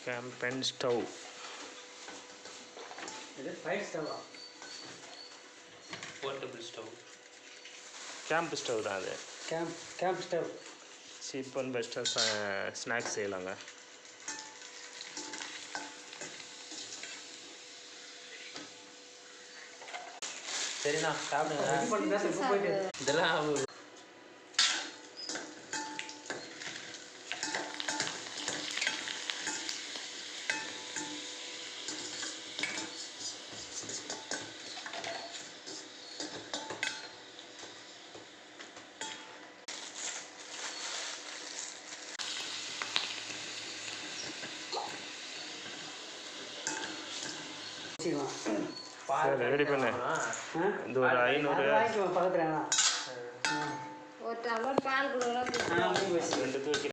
கேம்பன் stove. இது fire ஸ்டவ்வா? Portable stove. Camp stove தான் அது. Camp stove. சீப் அண்ட் பெஸ்ட்டாக ஸ்நாக்ஸ் செய்யலாங்க. சரிண்ணா சாப்பிடுங்க. இதெல்லாம் ரெடி பண்ணு. இந்த ஒரு 500 பக்கத்தில் ஒரு டம்ளர் பால் கொடுக்கலாம். 2 தூக்கி